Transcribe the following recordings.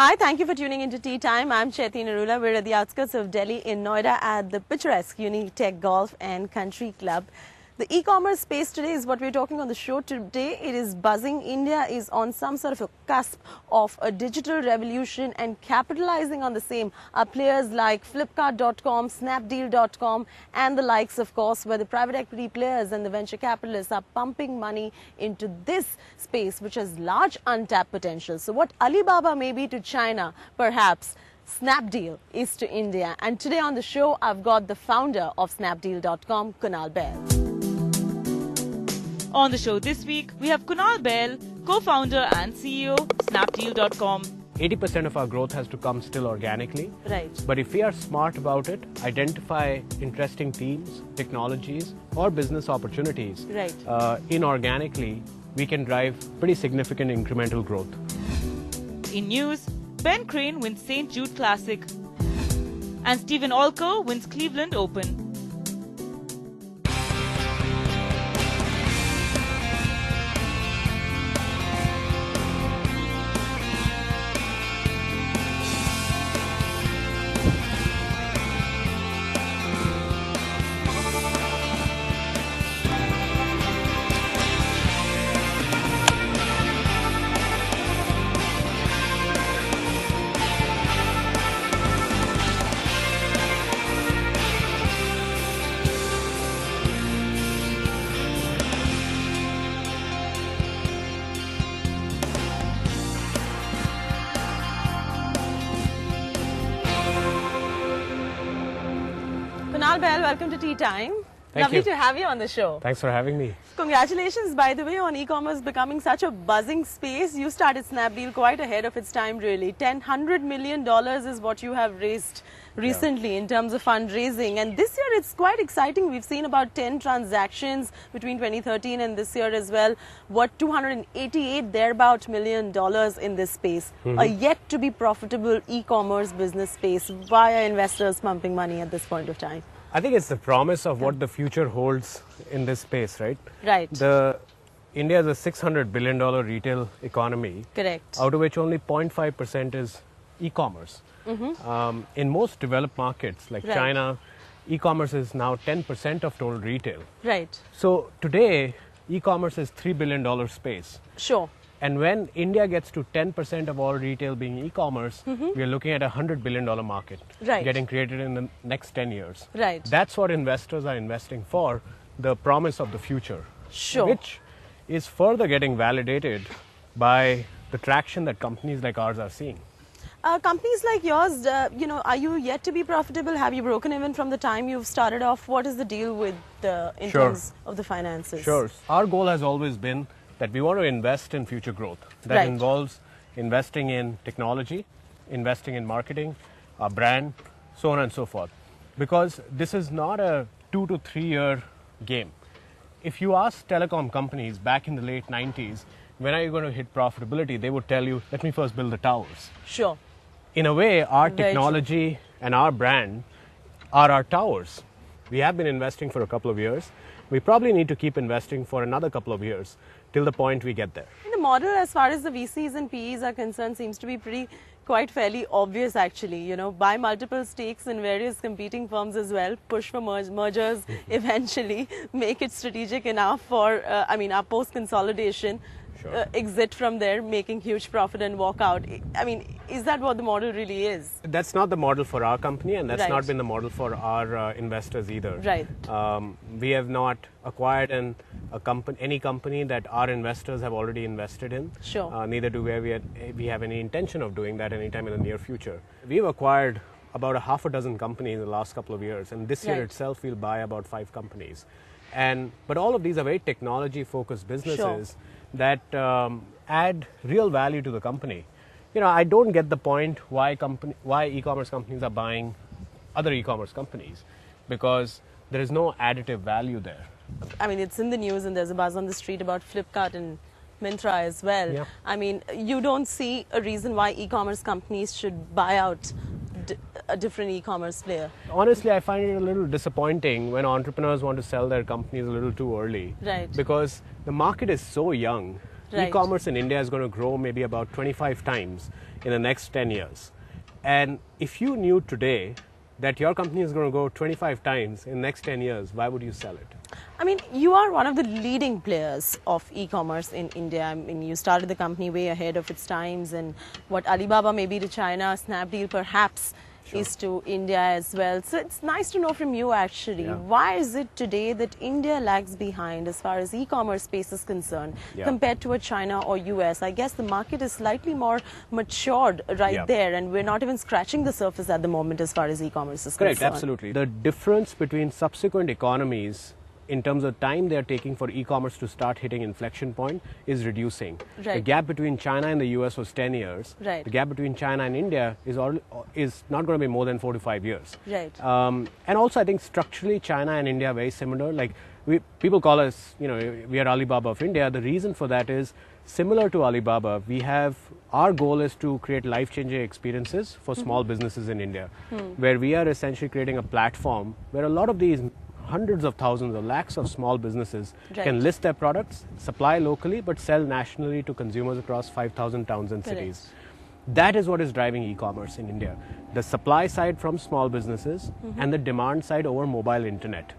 Hi, thank you for tuning into Tea Time. I'm Chaiti Narula. We're at the outskirts of Delhi in Noida at the picturesque Unitech Golf and Country Club. The e-commerce space today is what we're talking on the show today. It is buzzing. India is on some sort of a cusp of a digital revolution, and capitalizing on the same are players like Flipkart.com, Snapdeal.com and the likes, of course, where the private equity players and the venture capitalists are pumping money into this space, which has large untapped potential. So what Alibaba may be to China, perhaps Snapdeal is to India. And today on the show, I've got the founder of Snapdeal.com, Kunal Bahl. On the show this week, we have Kunal Bahl, co-founder and CEO, Snapdeal.com. 80% of our growth has to come still organically. Right. But if we are smart about it, identify interesting teams, technologies, or business opportunities, Right. Inorganically, we can drive pretty significant incremental growth. In news, Ben Crane wins St. Jude Classic and Stephen Olko wins Cleveland Open. Kunal Bahl, welcome to Tea Time. Thank Lovely you. to have you on the show. Thanks for having me. Congratulations, by the way, on e-commerce becoming such a buzzing space. You started Snapdeal quite ahead of its time, really. $100 million is what you have raised recently in terms of fundraising. And this year, it's quite exciting. We've seen about 10 transactions between 2013 and this year as well. What, 288 thereabout million dollars in this space. A yet to be profitable e-commerce business space. Why are investors pumping money at this point of time? I think it's the promise of what the future holds in this space, right? Right. India is a $600 billion retail economy. Correct. Out of which only 0.5% is e-commerce. In most developed markets like Right. China, e-commerce is now 10% of total retail. Right. So today, e-commerce is $3 billion space. Sure. And when India gets to 10% of all retail being e-commerce, we are looking at a $100 billion market Right. getting created in the next 10 years. Right. That's what investors are investing for, the promise of the future. Sure. Which is further getting validated by the traction that companies like ours are seeing. Companies like yours, are you yet to be profitable? Have you broken even from the time you've started off? What is the deal with in Sure. terms of the finances? Sure. Our goal has always been that we want to invest in future growth. That Right. involves investing in technology, investing in marketing, our brand, so on and so forth. Because this is not a 2 to 3 year game. If you ask telecom companies back in the late 90s, when are you going to hit profitability, they would tell you, let me first build the towers. Sure. In a way, our Very true. technology and our brand are our towers. We have been investing for a couple of years. We probably need to keep investing for another couple of years till the point we get there. The model, as far as the VCs and PEs are concerned, seems to be quite fairly obvious, actually. Buy multiple stakes in various competing firms as well, push for mergers, eventually make it strategic enough for, our post-consolidation, Sure. exit from there, making huge profit and walk out. Is that what the model really is? That's not the model for our company, and that's Right. not been the model for our investors either. Right. We have not acquired any company that our investors have already invested in. Sure. Neither do we have any intention of doing that anytime in the near future. We've acquired about a half a dozen companies in the last couple of years, and this year Right. itself we'll buy about 5 companies. But all of these are very technology-focused businesses that add real value to the company. I don't get the point why e-commerce companies are buying other e-commerce companies, because there is no additive value there. It's in the news and there's a buzz on the street about Flipkart and Myntra as well. Yeah. You don't see a reason why e-commerce companies should buy out a different e-commerce player. Honestly, I find it a little disappointing when entrepreneurs want to sell their companies a little too early. Right. Because the market is so young Right. E-commerce in India is going to grow maybe about 25 times in the next 10 years. And if you knew today that your company is going to grow 25 times in the next 10 years, why would you sell it? I mean, you are one of the leading players of e-commerce in India. I mean, you started the company way ahead of its times, and what Alibaba may be to China, Snapdeal perhaps is to India as well. So it's nice to know from you actually, why is it today that India lags behind as far as e-commerce space is concerned compared to a China or US? I guess the market is slightly more matured there, and we're not even scratching the surface at the moment as far as e-commerce is concerned. Correct, absolutely. The difference between subsequent economies in terms of time they are taking for e-commerce to start hitting inflection point is reducing. Right. The gap between China and the US was 10 years. Right. The gap between China and India is not going to be more than 4 to 5 years. Right. And also I think structurally China and India are very similar. Like people call us, we are Alibaba of India. The reason for that is similar to Alibaba, our goal is to create life-changing experiences for small businesses in India, where we are essentially creating a platform where a lot of these hundreds of thousands or lakhs of small businesses can list their products, supply locally, but sell nationally to consumers across 5,000 towns and cities. That is what is driving e-commerce in India. The supply side from small businesses and the demand side over mobile internet.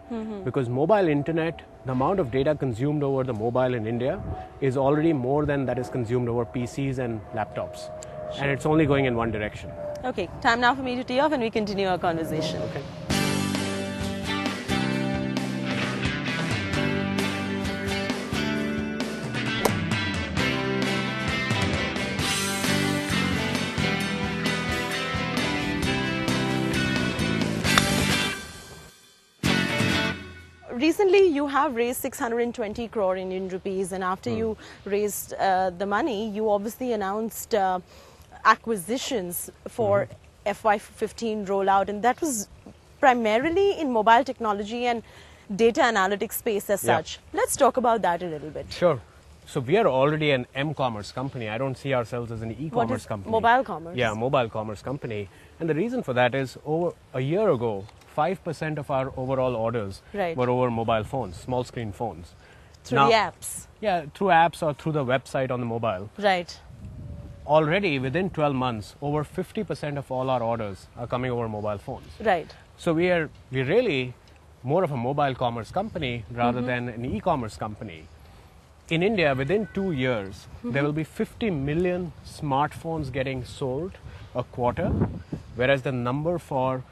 Because mobile internet, the amount of data consumed over the mobile in India is already more than that is consumed over PCs and laptops. And it's only going in one direction. Okay, time now for me to tee off and we continue our conversation. Okay. Recently, you have raised 620 crore Indian rupees, and after you raised the money, you obviously announced acquisitions for FY15 rollout, and that was primarily in mobile technology and data analytics space as such. Let's talk about that a little bit. Sure. So we are already an m-commerce company. I don't see ourselves as an e-commerce company. Mobile commerce? Yeah, mobile commerce company. And the reason for that is over a year ago, 5% of our overall orders were over mobile phones, small screen phones. Through the apps? Yeah, through apps or through the website on the mobile. Right. Already within 12 months, over 50% of all our orders are coming over mobile phones. Right. So we're really more of a mobile commerce company rather than an e-commerce company. In India, within 2 years, there will be 50 million smartphones getting sold a quarter, whereas the number for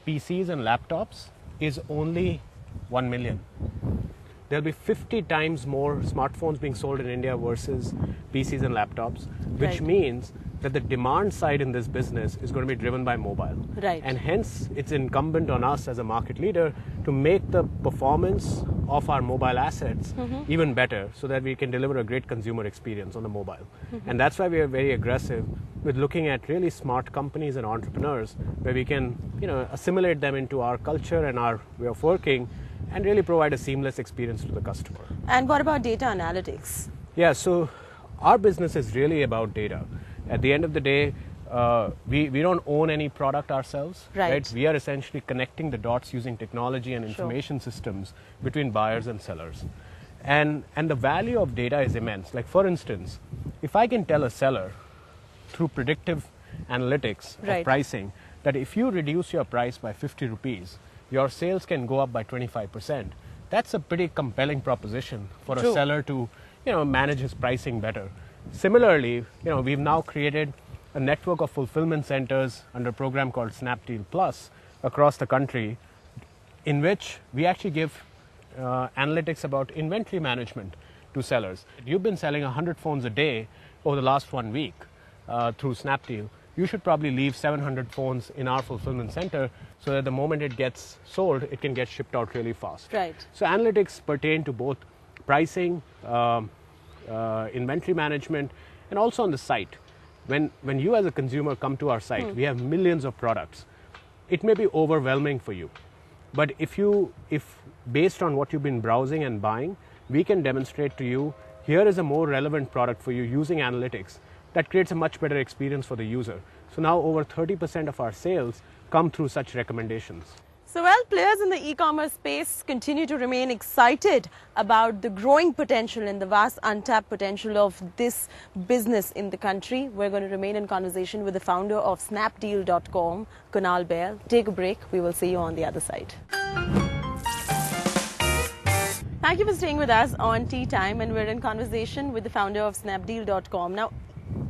PCs and laptops is only 1 million. There'll be 50 times more smartphones being sold in India versus PCs and laptops, which means that the demand side in this business is going to be driven by mobile. Right. And hence, it's incumbent on us as a market leader to make the performance of our mobile assets even better so that we can deliver a great consumer experience on the mobile. And that's why we are very aggressive with looking at really smart companies and entrepreneurs where we can, assimilate them into our culture and our way of working and really provide a seamless experience to the customer. And what about data analytics? Yeah, so our business is really about data. At the end of the day, we don't own any product ourselves. Right. We are essentially connecting the dots using technology and information systems between buyers and sellers. And the value of data is immense. Like for instance, if I can tell a seller through predictive analytics of pricing that if you reduce your price by 50 rupees, your sales can go up by 25%. That's a pretty compelling proposition for a seller to, manage his pricing better. Similarly, we've now created a network of fulfillment centers under a program called Snapdeal Plus across the country, in which we actually give analytics about inventory management to sellers. You've been selling 100 phones a day over the last 1 week through Snapdeal. You should probably leave 700 phones in our fulfillment center so that the moment it gets sold, it can get shipped out really fast. Right. So analytics pertain to both pricing, inventory management, and also on the site. When you as a consumer come to our site, we have millions of products. It may be overwhelming for you, but if based on what you've been browsing and buying, we can demonstrate to you, here is a more relevant product for you using analytics that creates a much better experience for the user. So now over 30% of our sales come through such recommendations. So, well, players in the e-commerce space continue to remain excited about the growing potential and the vast untapped potential of this business in the country. We're going to remain in conversation with the founder of Snapdeal.com, Kunal Bahl. Take a break. We will see you on the other side. Thank you for staying with us on Tea Time, and we're in conversation with the founder of Snapdeal.com. Now,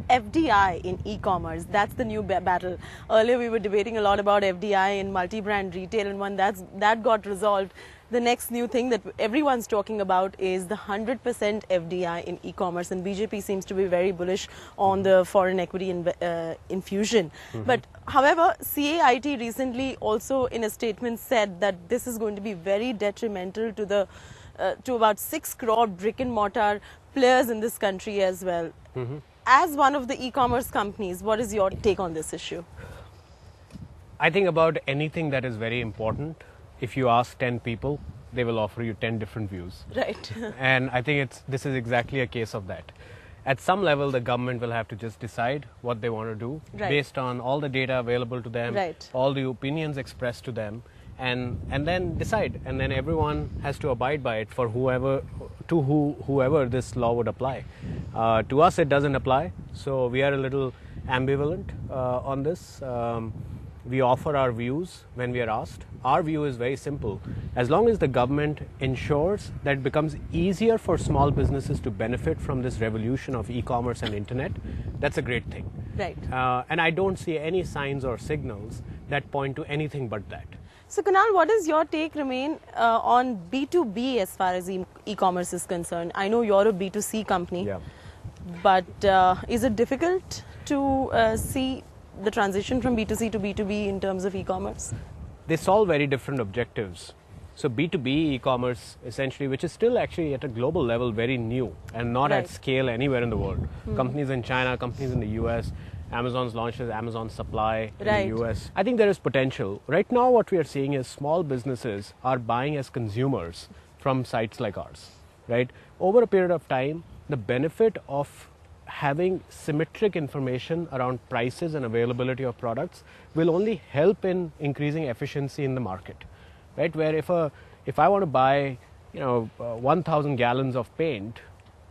FDI in e-commerce, that's the new battle. Earlier we were debating a lot about FDI in multi-brand retail, and when that got resolved, the next new thing that everyone's talking about is the 100% FDI in e-commerce, and BJP seems to be very bullish on the foreign equity infusion. But however, CAIT recently also in a statement said that this is going to be very detrimental to the to about 6 crore brick and mortar players in this country as well. As one of the e-commerce companies, what is your take on this issue? I think about anything that is very important. If you ask 10 people, they will offer you 10 different views. Right. And I think this is exactly a case of that. At some level, the government will have to just decide what they want to do based on all the data available to them, all the opinions expressed to them, and then decide. And then everyone has to abide by it for whoever this law would apply. To us, it doesn't apply, so we are a little ambivalent on this. We offer our views when we are asked. Our view is very simple. As long as the government ensures that it becomes easier for small businesses to benefit from this revolution of e-commerce and internet, that's a great thing. Right. And I don't see any signs or signals that point to anything but that. So Kunal, what is your take remain on B2B as far as e-commerce is concerned? I know you're a B2C company, but is it difficult to see the transition from B2C to B2B in terms of e-commerce? They solve very different objectives. So B2B e-commerce essentially, which is still actually at a global level very new and not at scale anywhere in the world. Companies in China, companies in the US, Amazon's launches Amazon Supply in the US. I think there is potential. Right now what we are seeing is small businesses are buying as consumers from sites like ours. Right? Over a period of time, the benefit of having symmetric information around prices and availability of products will only help in increasing efficiency in the market. Right? Where if I want to buy 1,000 gallons of paint,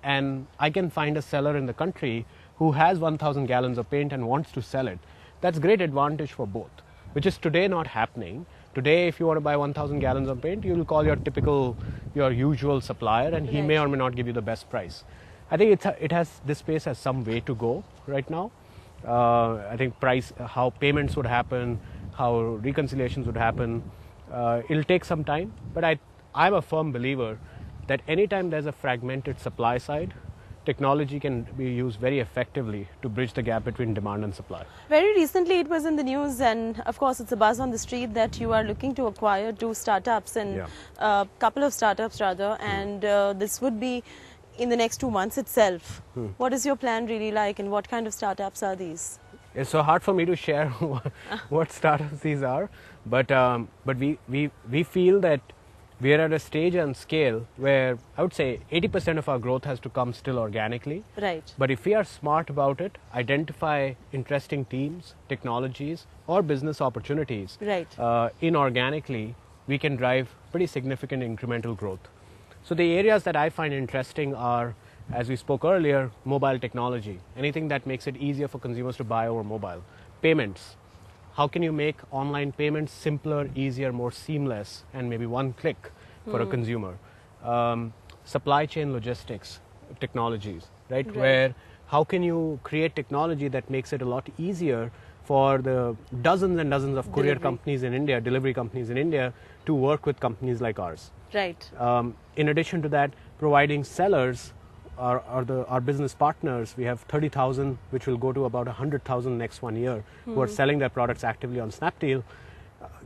and I can find a seller in the country who has 1,000 gallons of paint and wants to sell it, that's great advantage for both, which is today not happening. Today, if you want to buy 1,000 gallons of paint, you will call your usual supplier, and he may or may not give you the best price. I think this space has some way to go right now. I think how payments would happen, how reconciliations would happen, it'll take some time. But I'm a firm believer that anytime there's a fragmented supply side, technology can be used very effectively to bridge the gap between demand and supply. Very recently it was in the news, and of course it's a buzz on the street, that you are looking to acquire 2 startups and a couple of startups rather, and this would be in the next 2 months itself. What is your plan really like, and what kind of startups are these? It's so hard for me to share what startups these are, but we feel that we are at a stage and scale where I would say 80% of our growth has to come still organically. Right. But if we are smart about it, identify interesting teams, technologies, or business opportunities, inorganically, we can drive pretty significant incremental growth. So the areas that I find interesting are, as we spoke earlier, mobile technology, anything that makes it easier for consumers to buy over mobile. Payments. How can you make online payments simpler, easier, more seamless, and maybe one click for a consumer? Supply chain logistics technologies, right? Where how can you create technology that makes it a lot easier for the dozens and dozens of courier companies in India, delivery companies in India, to work with companies like ours? Right. In addition to that, providing sellers our business partners, we have 30,000, which will go to about 100,000 next 1 year, who are selling their products actively on Snapdeal,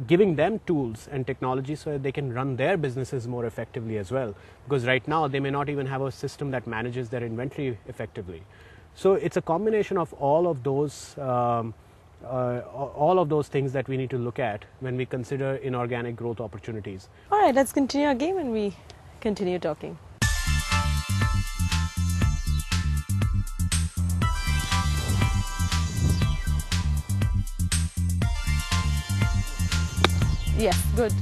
giving them tools and technology so that they can run their businesses more effectively as well. Because right now, they may not even have a system that manages their inventory effectively. So it's a combination of all of those things that we need to look at when we consider inorganic growth opportunities. All right, let's continue our game and we continue talking. Yes, good.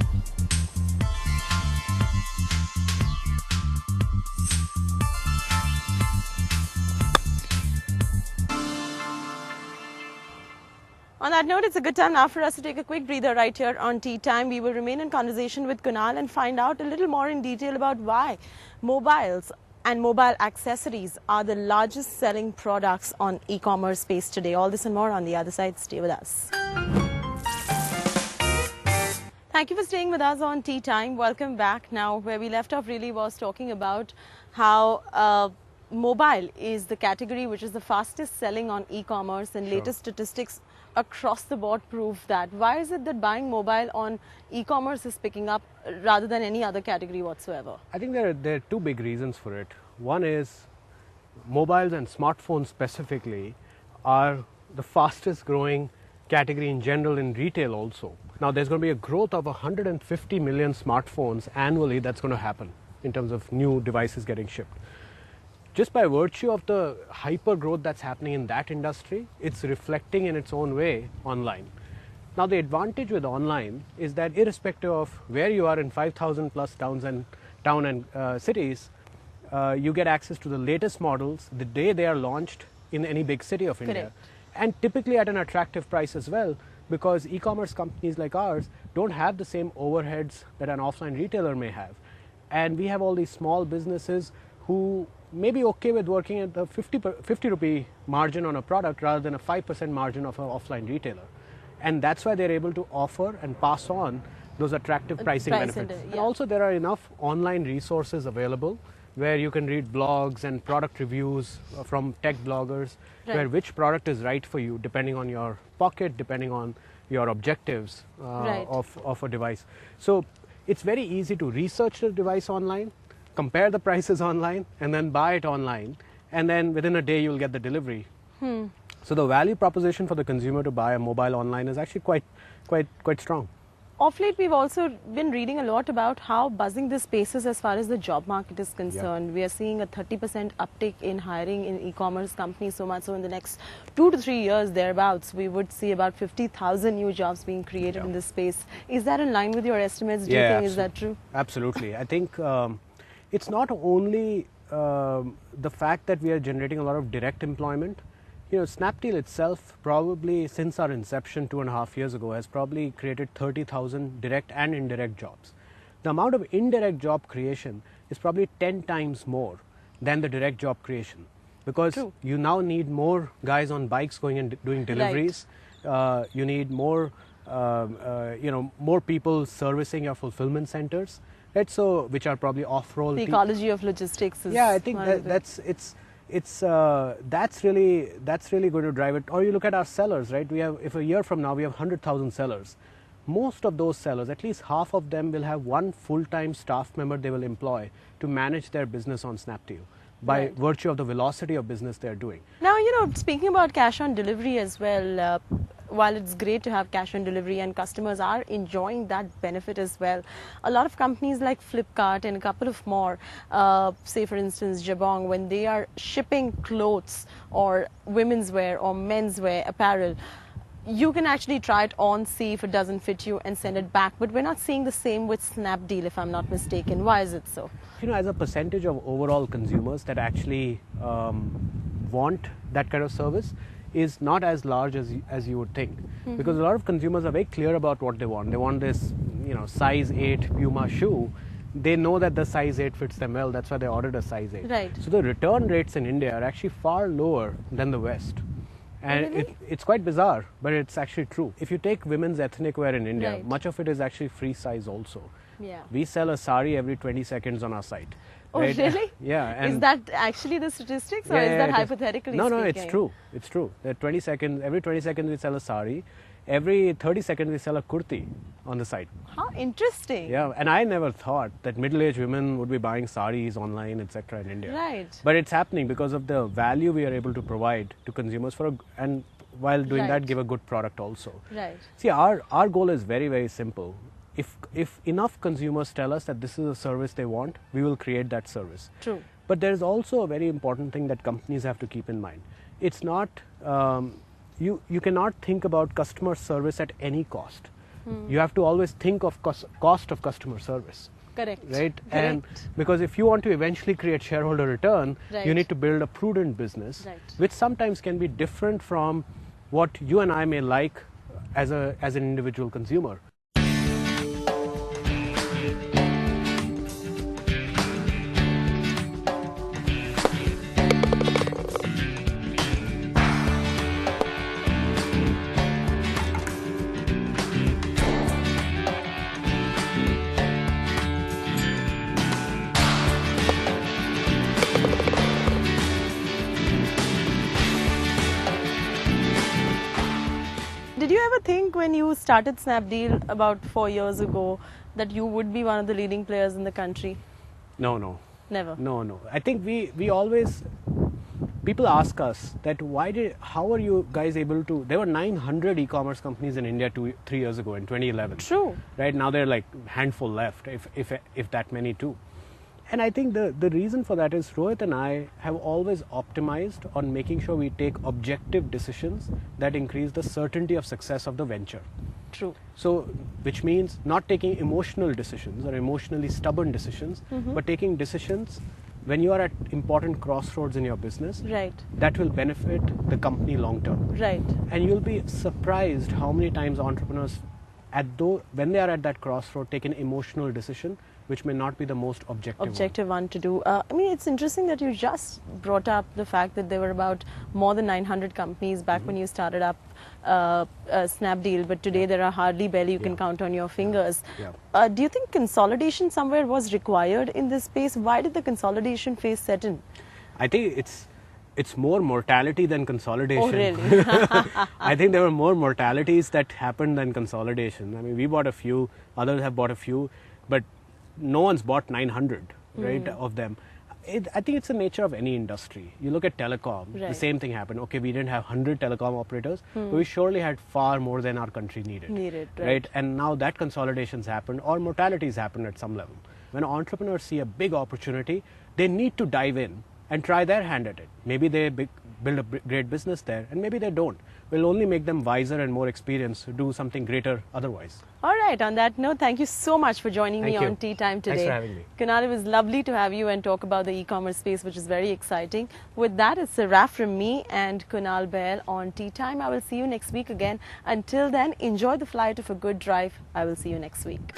On that note, it's a good time now for us to take a quick breather right here on Tea Time. We will remain in conversation with Kunal and find out a little more in detail about why mobiles and mobile accessories are the largest selling products on e-commerce space today. All this and more on the other side. Stay with us. Thank you for staying with us on Tea Time. Welcome back. Now, where we left off really was talking about how mobile is the category which is the fastest selling on e-commerce, and latest statistics across the board prove that. Why is it that buying mobile on e-commerce is picking up rather than any other category whatsoever? I think there are two big reasons for it. One is mobiles and smartphones specifically are the fastest growing category in general in retail also. Now there's going to be a growth of 150 million smartphones annually that's going to happen in terms of new devices getting shipped. Just by virtue of the hyper growth that's happening in that industry, it's reflecting in its own way online. Now the advantage with online is that irrespective of where you are in 5,000 plus towns and cities, you get access to the latest models the day they are launched in any big city of India. And typically at an attractive price as well, because e-commerce companies like ours don't have the same overheads that an offline retailer may have. And we have all these small businesses who may be okay with working at the 50 rupee margin on a product rather than a 5% margin of an offline retailer. And that's why they're able to offer and pass on those attractive pricing benefits. And also there are enough online resources available where you can read blogs and product reviews from tech bloggers, where which product is right for you depending on your pocket, depending on your objectives of a device. So it's very easy to research the device online, compare the prices online, and then buy it online, and then within a day you'll get the delivery. So the value proposition for the consumer to buy a mobile online is actually quite strong. Of late, we've also been reading a lot about how buzzing the space is as far as the job market is concerned. We are seeing a 30% uptick in hiring in e-commerce companies, so much so in the next 2 to 3 years thereabouts, we would see about 50,000 new jobs being created in this space. Is that in line with your estimates? Do you think is that true? Absolutely. I think it's not only the fact that we are generating a lot of direct employment. You know, Snapdeal itself, probably since our inception 2.5 years ago, has probably created 30,000 direct and indirect jobs. The amount of indirect job creation is probably 10 times more than the direct job creation, because you now need more guys on bikes going and doing deliveries. You need more, more people servicing your fulfillment centers, right? So, which are probably off-roll. The ecology of logistics is I think that's really going to drive it. Or you look at our sellers, right? We have, if a year from now we have 100,000 sellers, most of those sellers, at least half of them, will have one full-time staff member they will employ to manage their business on Snapdeal by virtue of the velocity of business they're doing. Now, speaking about cash on delivery as well, while it's great to have cash on delivery and customers are enjoying that benefit as well, a lot of companies like Flipkart and a couple of more, say for instance Jabong, when they are shipping clothes or women's wear or men's wear apparel, you can actually try it on, see if it doesn't fit you and send it back. But we're not seeing the same with Snapdeal, if I'm not mistaken. Why is it so? As a percentage of overall consumers that actually want that kind of service is not as large as you would think. Because a lot of consumers are very clear about what they want. They want this, size 8 Puma shoe. They know that the size 8 fits them well. That's why they ordered a size 8. Right. So the return rates in India are actually far lower than the West. And it's quite bizarre, but it's actually true. If you take women's ethnic wear in India, much of it is actually free size also. We sell a sari every 20 seconds on our site. Oh, really? Yeah. Is that actually the statistics, or is that hypothetically speaking? No, it's true. It's true. Every 20 seconds we sell a sari. Every 30 seconds we sell a kurti on the site. How interesting. Yeah, and I never thought that middle-aged women would be buying saris online, etc. in India. Right. But it's happening because of the value we are able to provide to consumers and while doing that, give a good product also. Right. See, our goal is very, very simple. If enough consumers tell us that this is a service they want, we will create that service. True. But there is also a very important thing that companies have to keep in mind. It's not, you cannot think about customer service at any cost. you have to always think of cost of customer service. Correct. Right? Correct. And because if you want to eventually create shareholder return, Right. you need to build a prudent business, Right. which sometimes can be different from what you and I may like as an individual consumer. Did you ever think when you started Snapdeal about 4 years ago that you would be one of the leading players in the country? No. Never. No. I think we always, people ask us that how are you guys able to, there were 900 e-commerce companies in India 3 years ago in 2011. True. Right now there are like handful left, if that many too. And I think the reason for that is Rohit and I have always optimized on making sure we take objective decisions that increase the certainty of success of the venture. True. So, which means not taking emotional decisions or emotionally stubborn decisions, but taking decisions when you are at important crossroads in your business Right. that will benefit the company long term. Right. And you'll be surprised how many times entrepreneurs, when they are at that crossroad, take an emotional decision which may not be the most objective one to do. I mean, it's interesting that you just brought up the fact that there were about more than 900 companies back when you started up Snapdeal, but today there are hardly barely you can count on your fingers. Yeah. Do you think consolidation somewhere was required in this space? Why did the consolidation phase set in? I think it's more mortality than consolidation. Oh, really? I think there were more mortalities that happened than consolidation. I mean, we bought a few, others have bought a few, but no one's bought 900, right, of them. I think it's the nature of any industry. You look at telecom, the Right. same thing happened. Okay, we didn't have 100 telecom operators, but we surely had far more than our country needed. Right. And now that consolidation's happened or mortality's happened at some level. When entrepreneurs see a big opportunity, they need to dive in and try their hand at it. Maybe they build a great business there, and maybe they don't. We'll only make them wiser and more experienced to do something greater otherwise. All right, on that note, thank you so much for joining me Thank you. on TeeTime today. Thanks for having me. Kunal, it was lovely to have you and talk about the e-commerce space, which is very exciting. With that, it's a wrap from me and Kunal Bahl on TeeTime. I will see you next week again. Until then, enjoy the flight of a good drive. I will see you next week.